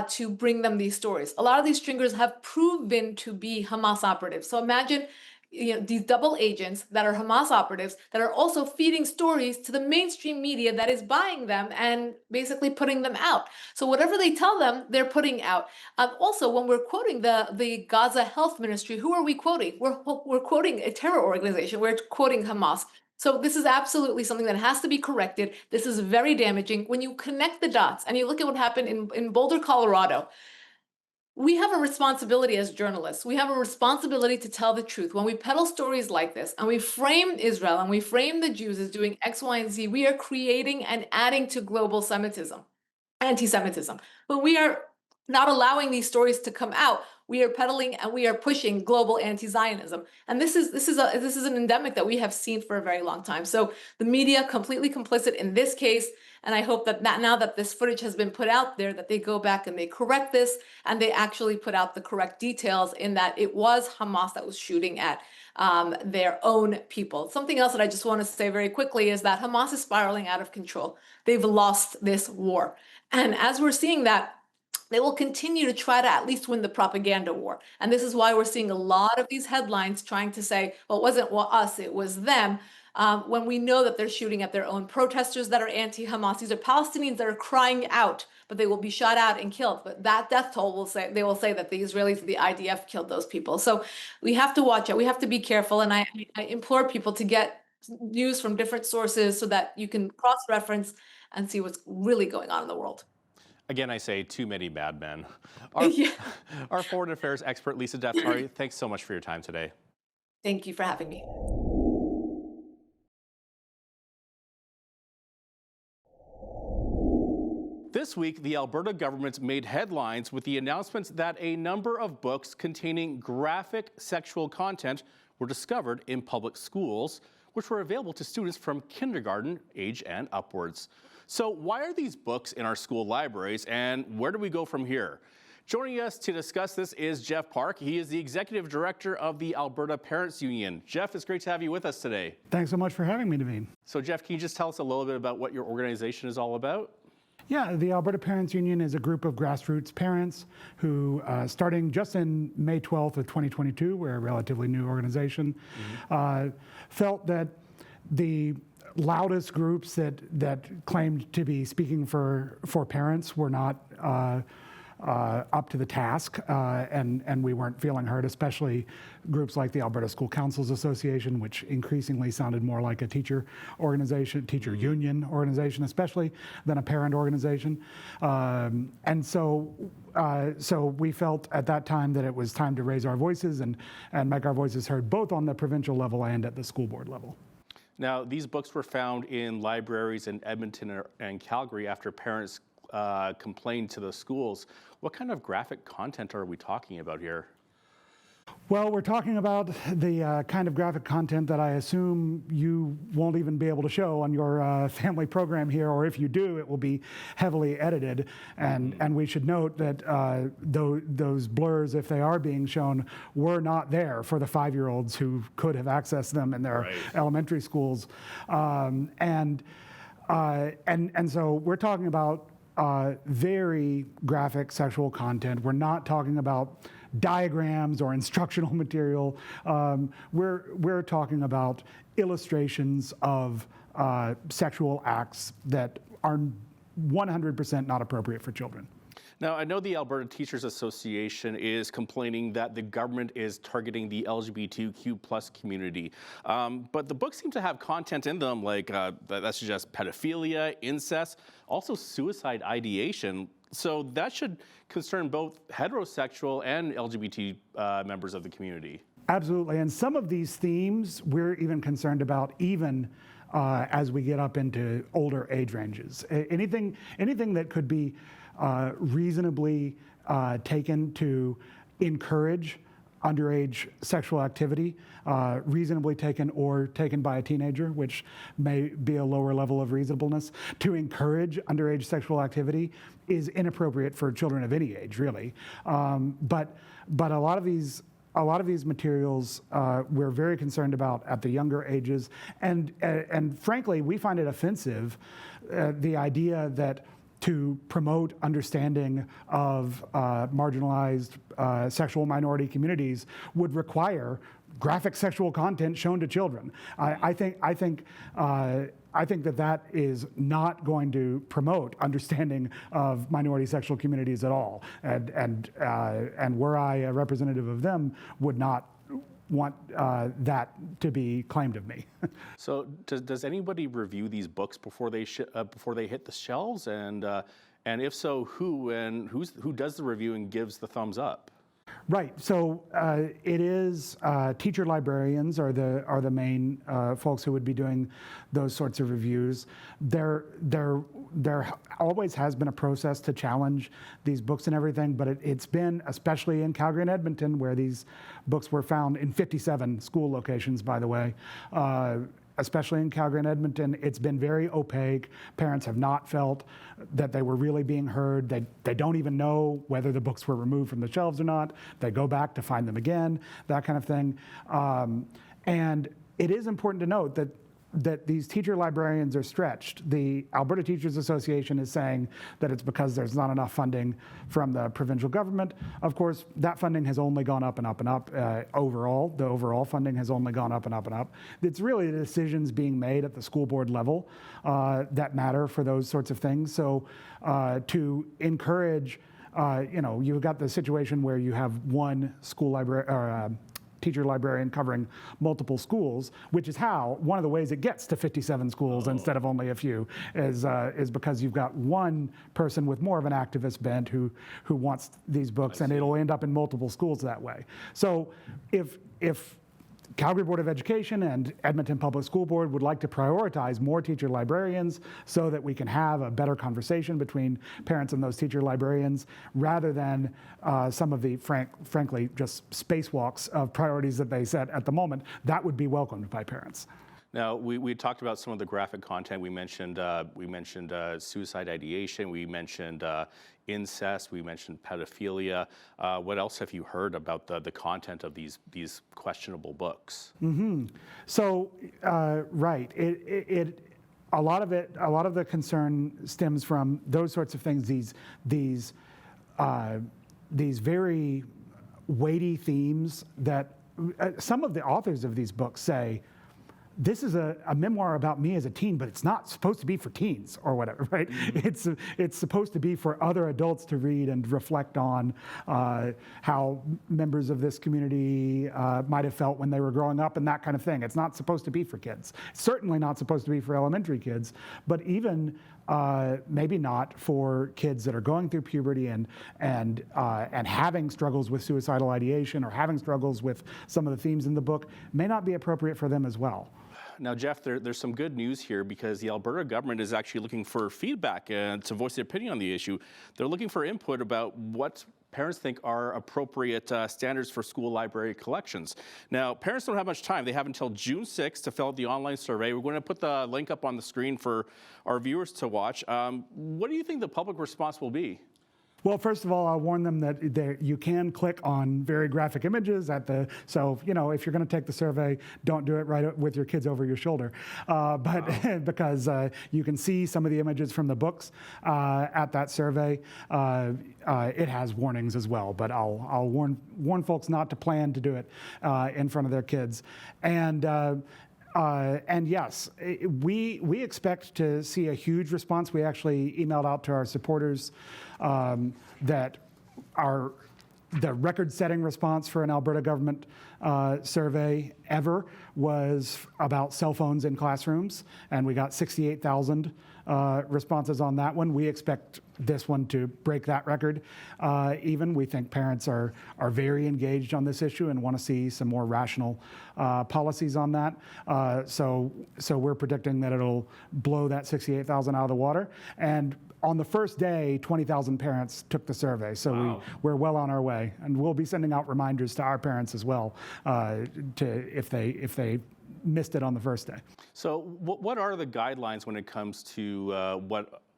Speaker 13: to bring them these stories. A lot of these stringers have proven to be Hamas operatives. So imagine these double agents that are Hamas operatives that are also feeding stories to the mainstream media that is buying them and basically putting them out. So whatever they tell them, they're putting out. Also, when we're quoting the Gaza Health Ministry, who are we quoting? We're quoting a terror organization. We're quoting Hamas. So this is absolutely something that has to be corrected. This is very damaging. When you connect the dots and you look at what happened in Boulder, Colorado, we have a responsibility as journalists. We have a responsibility to tell the truth. When we peddle stories like this and we frame Israel and we frame the Jews as doing X, Y, and Z, we are creating and adding to global Semitism, anti-Semitism. When we are not allowing these stories to come out, we are peddling and we are pushing global anti-Zionism. And this is an endemic that we have seen for a very long time. So the media completely complicit in this case. And I hope that now that this footage has been put out there, that they go back and they correct this and they actually put out the correct details in that it was Hamas that was shooting at their own people. Something else that I just want to say very quickly is that Hamas is spiraling out of control. They've lost this war. And as we're seeing that, they will continue to try to at least win the propaganda war. And this is why we're seeing a lot of these headlines trying to say, well, it wasn't us, it was them. When we know that they're shooting at their own protesters that are anti-Hamas. These are Palestinians that are crying out, but they will be shot at and killed. But that death toll will say that the Israelis, the IDF killed those people. So we have to watch it. We have to be careful. And I implore people to get news from different sources so that you can cross-reference and see what's really going on in the world.
Speaker 1: Again, I say too many bad men. Our foreign affairs expert, Lisa Daftari, thanks so much for your time today.
Speaker 13: Thank you for having me.
Speaker 1: This week, the Alberta government made headlines with the announcement that a number of books containing graphic sexual content were discovered in public schools, which were available to students from kindergarten age and upwards. So why are these books in our school libraries, and where do we go from here? Joining us to discuss this is Jeff Park. He is the Executive Director of the Alberta Parents Union. Jeff, it's great to have you with us today.
Speaker 17: Thanks so much for having me, Naveen.
Speaker 1: So Jeff, can you just tell us a little bit about what your organization is all about?
Speaker 17: Yeah, the Alberta Parents Union is a group of grassroots parents who, starting just in May 12th of 2022, we're a relatively new organization, felt that the loudest groups that claimed to be speaking for parents were not up to the task, and we weren't feeling heard, especially groups like the Alberta School Councils Association, which increasingly sounded more like a teacher organization, teacher union organization, especially, than a parent organization. And so we felt at that time that it was time to raise our voices and make our voices heard, both on the provincial level and at the school board level.
Speaker 1: Now, these books were found in libraries in Edmonton and Calgary after parents complained to the schools. What kind of graphic content are we talking about here?
Speaker 17: Well, we're talking about the kind of graphic content that I assume you won't even be able to show on your family program here, or if you do, it will be heavily edited. And we should note that those blurs, if they are being shown, were not there for the 5-year-olds who could have accessed them in their elementary schools. And so we're talking about very graphic sexual content. We're not talking about diagrams or instructional material. We're talking about illustrations of sexual acts that are 100% not appropriate for children.
Speaker 1: Now, I know the Alberta Teachers Association is complaining that the government is targeting the LGBTQ+ community, but the books seem to have content in them like that suggests pedophilia, incest, also suicide ideation. So that should concern both heterosexual and LGBT members of the community.
Speaker 17: Absolutely, and some of these themes we're even concerned about, even as we get up into older age ranges. Anything that could be reasonably taken to encourage underage sexual activity, reasonably taken or taken by a teenager, which may be a lower level of reasonableness, to encourage underage sexual activity is inappropriate for children of any age, really. But a lot of these materials we're very concerned about at the younger ages, and frankly, we find it offensive, the idea that to promote understanding of marginalized sexual minority communities would require graphic sexual content shown to children. I think that is not going to promote understanding of minority sexual communities at all. And were I a representative of them, would not want that to be claimed of me.
Speaker 1: So does anybody review these books before they hit the shelves? And if so, who does the review and gives the thumbs up?
Speaker 17: Right. So it is teacher librarians are the main folks who would be doing those sorts of reviews. There always has been a process to challenge these books and everything, but it's been, especially in Calgary and Edmonton, where these books were found in 57 school locations, by the way. Especially in Calgary and Edmonton, it's been very opaque. Parents have not felt that they were really being heard. They don't even know whether the books were removed from the shelves or not. They go back to find them again, that kind of thing. And it is important to note that these teacher librarians are stretched. The Alberta Teachers Association is saying that it's because there's not enough funding from the provincial government. Of course, that funding has only gone up and up and up. Overall, the overall funding has only gone up and up and up. It's really the decisions being made at the school board level that matter for those sorts of things. So to encourage, you've got the situation where you have one school library or teacher librarian covering multiple schools, which is how one of the ways it gets to 57 schools instead of only a few is because you've got one person with more of an activist bent who wants these books, and it'll end up in multiple schools that way. So if Calgary Board of Education and Edmonton Public School Board would like to prioritize more teacher librarians so that we can have a better conversation between parents and those teacher librarians, rather than some of the, frankly, just spacewalks of priorities that they set at the moment, that would be welcomed by parents.
Speaker 1: Now, we talked about some of the graphic content. We mentioned suicide ideation. We mentioned incest. We mentioned pedophilia. What else have you heard about the content of these questionable books?
Speaker 17: Mm-hmm. So, right, a lot of the concern stems from those sorts of things. These very weighty themes that some of the authors of these books say, this is a memoir about me as a teen, but it's not supposed to be for teens or whatever, right? Mm-hmm. It's supposed to be for other adults to read and reflect on how members of this community might have felt when they were growing up and that kind of thing. It's not supposed to be for kids. It's certainly not supposed to be for elementary kids, but even maybe not for kids that are going through puberty and having struggles with suicidal ideation or having struggles with some of the themes in the book may not be appropriate for them as well.
Speaker 1: Now, Jeff, there's some good news here because the Alberta government is actually looking for feedback to voice their opinion on the issue. They're looking for input about what parents think are appropriate standards for school library collections. Now, parents don't have much time. They have until June 6th to fill out the online survey. We're going to put the link up on the screen for our viewers to watch. What do you think the public response will be?
Speaker 17: Well, first of all, I'll warn them that you can click on very graphic images so, you know, if you're going to take the survey, don't do it right with your kids over your shoulder. Because you can see some of the images from the books at that survey. It has warnings as well, but I'll warn folks not to plan to do it in front of their kids. And yes, we expect to see a huge response. We actually emailed out to our supporters that the record-setting response for an Alberta government survey ever was about cell phones in classrooms, and we got 68,000 responses on that one. We expect this one to break that record. We think parents are very engaged on this issue and want to see some more rational policies on that. So we're predicting that it'll blow that 68,000 out of the water. And on the first day, 20,000 parents took the survey. So wow. We're well on our way, and we'll be sending out reminders to our parents as well if they missed it on the first day.
Speaker 1: So what are the guidelines when it comes to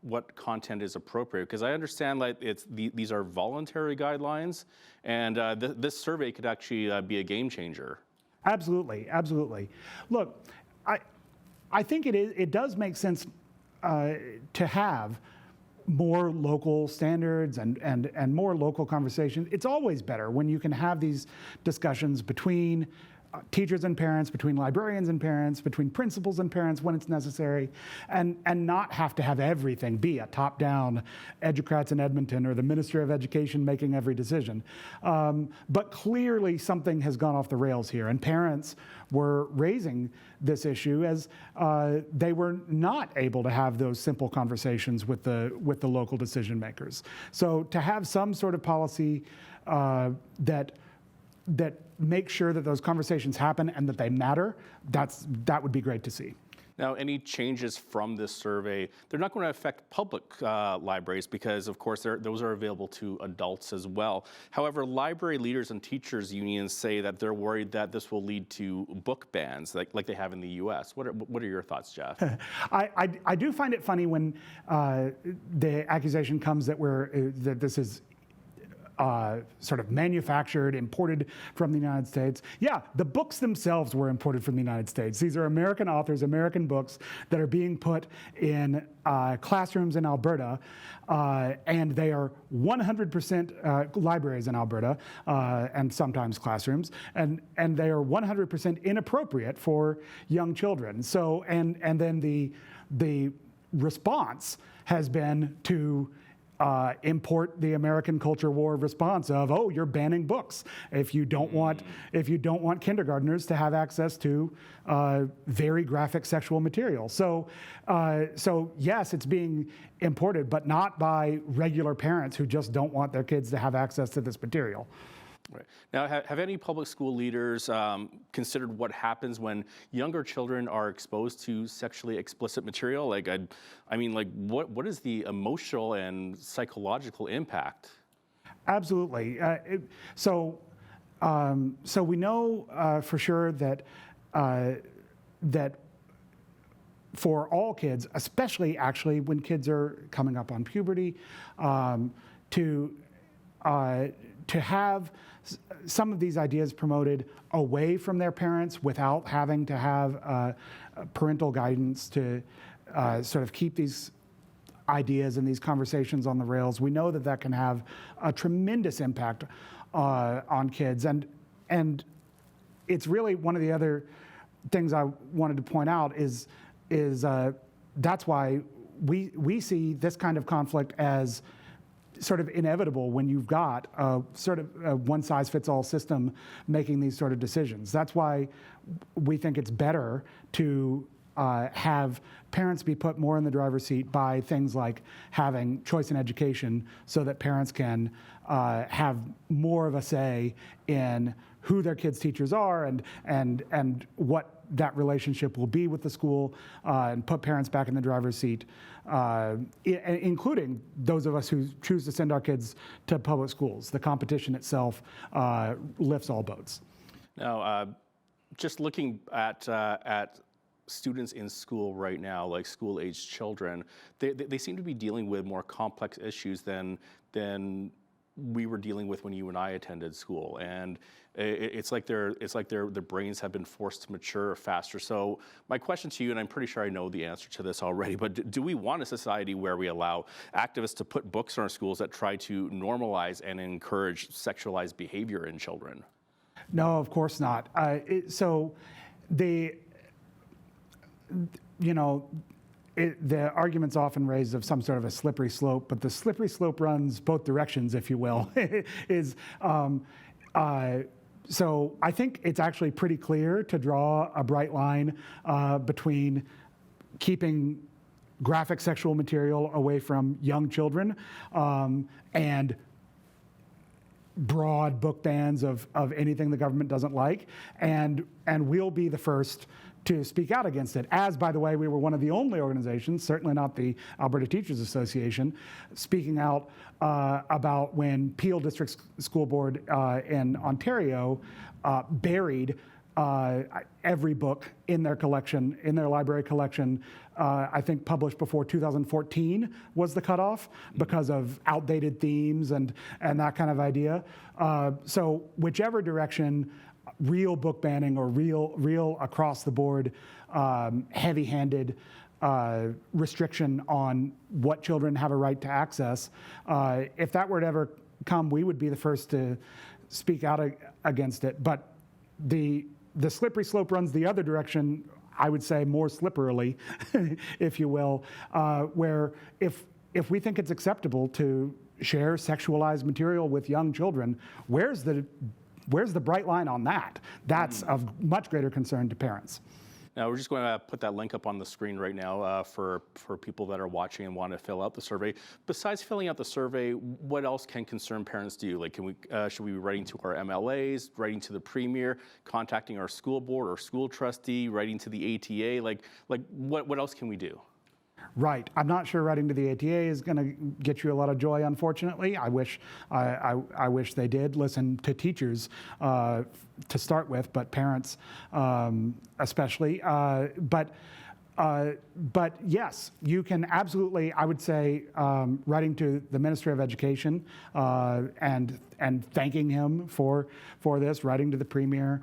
Speaker 1: what content is appropriate? Because I understand these are voluntary guidelines, and this survey could actually be a game changer.
Speaker 17: Absolutely. Look, I think it does make sense to have more local standards and more local conversations. It's always better when you can have these discussions between teachers and parents, between librarians and parents, between principals and parents when it's necessary, and not have to have everything be a top-down educrats in Edmonton or the Minister of Education making every decision. But clearly something has gone off the rails here, and parents were raising this issue as they were not able to have those simple conversations with the local decision makers. So to have some sort of policy that make sure that those conversations happen and that they matter, that would be great to see.
Speaker 1: Now, any changes from this survey, they're not going to affect public libraries because, of course, those are available to adults as well. However, library leaders and teachers unions say that they're worried that this will lead to book bans like they have in the U.S. What are your thoughts, Jeff?
Speaker 17: I do find it funny when the accusation comes that this is sort of manufactured, imported from the United States. Yeah, the books themselves were imported from the United States. These are American authors, American books that are being put in classrooms in Alberta, and they are 100% libraries in Alberta, and sometimes classrooms, and they are 100% inappropriate for young children. So, and then the response has been to import the American culture war response of, oh, you're banning books if you don't want kindergartners to have access to very graphic sexual material. So yes, it's being imported, but not by regular parents who just don't want their kids to have access to this material.
Speaker 1: Right. Now, have any public school leaders considered what happens when younger children are exposed to sexually explicit material? What is the emotional and psychological impact?
Speaker 17: Absolutely. So we know for sure that for all kids, especially actually when kids are coming up on puberty, to have some of these ideas promoted away from their parents without having to have parental guidance to sort of keep these ideas and these conversations on the rails. We know that that can have a tremendous impact on kids, and it's really one of the other things I wanted to point out is that's why we see this kind of conflict as sort of inevitable when you've got a sort of a one-size-fits-all system making these sort of decisions. That's why we think it's better to have parents be put more in the driver's seat by things like having choice in education, so that parents can have more of a say in who their kids' teachers are and what that relationship will be with the school, and put parents back in the driver's seat, including those of us who choose to send our kids to public schools. The competition itself lifts all boats.
Speaker 1: Now, just looking at students in school right now, like school-aged children, they seem to be dealing with more complex issues than we were dealing with when you and I attended school, and it's like their brains have been forced to mature faster. So my question to you, and I'm pretty sure I know the answer to this already, but do we want a society where we allow activists to put books in our schools that try to normalize and encourage sexualized behavior in children?
Speaker 17: No, of course not. The argument's often raised of some sort of a slippery slope, but the slippery slope runs both directions, if you will. So I think it's actually pretty clear to draw a bright line between keeping graphic sexual material away from young children and broad book bans of anything the government doesn't like, and we'll be the first to speak out against it. As, by the way, we were one of the only organizations, certainly not the Alberta Teachers Association, speaking out about when Peel District School Board in Ontario buried every book in their collection, in their library collection. I think published before 2014 was the cutoff because of outdated themes and that kind of idea. So whichever direction, real book banning or real across the board heavy-handed restriction on what children have a right to access, if that were to ever come, we would be the first to speak out against it. But the slippery slope runs the other direction, I would say more slipperily, if you will, where if we think it's acceptable to share sexualized material with young children, where's the bright line on that? That's of much greater concern to parents.
Speaker 1: Now, we're just going to put that link up on the screen right now for people that are watching and want to fill out the survey. Besides filling out the survey, what else can concerned parents do? Like, should we be writing to our MLAs, writing to the Premier, contacting our school board or school trustee, writing to the ATA? Like what else can we do?
Speaker 17: Right. I'm not sure writing to the ATA is going to get you a lot of joy, unfortunately. I wish they did listen to teachers to start with, but parents especially. But yes, you can absolutely, I would say, writing to the Minister of Education and thanking him for this, writing to the Premier,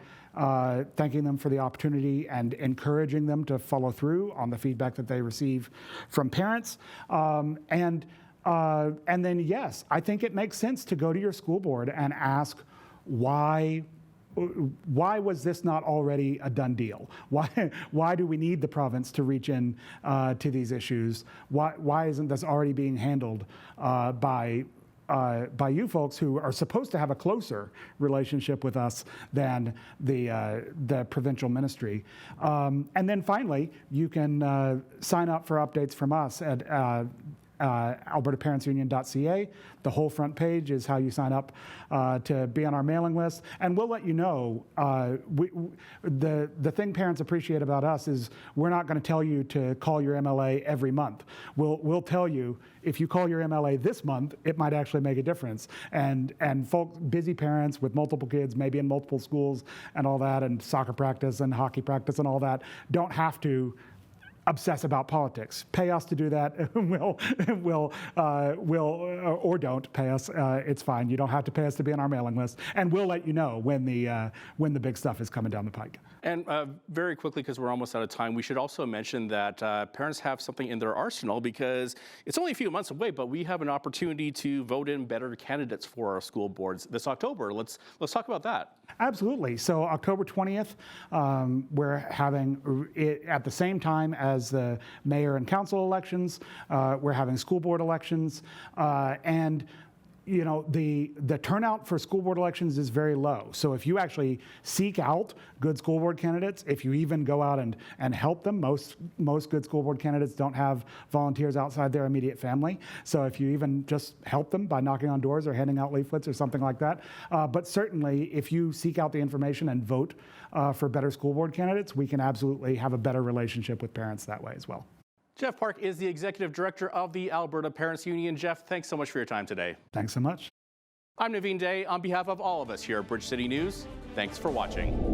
Speaker 17: thanking them for the opportunity and encouraging them to follow through on the feedback that they receive from parents. And then, yes, I think it makes sense to go to your school board and ask why was this not already a done deal? Why do we need the province to reach in to these issues? Why isn't this already being handled by you folks who are supposed to have a closer relationship with us than the provincial ministry? And then finally, you can sign up for updates from us at albertaparentsunion.ca. The whole front page is how you sign up to be on our mailing list, and we'll let you know. The thing parents appreciate about us is we're not going to tell you to call your MLA every month. We'll tell you if you call your MLA this month, it might actually make a difference. And folks, busy parents with multiple kids, maybe in multiple schools and all that, and soccer practice and hockey practice and all that, don't have to obsess about politics. Pay us to do that. we'll or don't pay us. It's fine. You don't have to pay us to be on our mailing list, and we'll let you know when the big stuff is coming down the pike.
Speaker 1: And very quickly, because we're almost out of time, we should also mention that parents have something in their arsenal, because it's only a few months away, but we have an opportunity to vote in better candidates for our school boards this October. Let's talk about that.
Speaker 17: Absolutely. So October 20th, we're having it at the same time as the mayor and council elections. We're having school board elections, and you know, the turnout for school board elections is very low. So if you actually seek out good school board candidates, if you even go out and help them, most good school board candidates don't have volunteers outside their immediate family. So if you even just help them by knocking on doors or handing out leaflets or something like that. But certainly if you seek out the information and vote for better school board candidates, we can absolutely have a better relationship with parents that way as well.
Speaker 1: Jeff Park is the Executive Director of the Alberta Parents Union. Jeff, thanks so much for your time today.
Speaker 17: Thanks so much.
Speaker 1: I'm Naveen Day. On behalf of all of us here at Bridge City News, thanks for watching.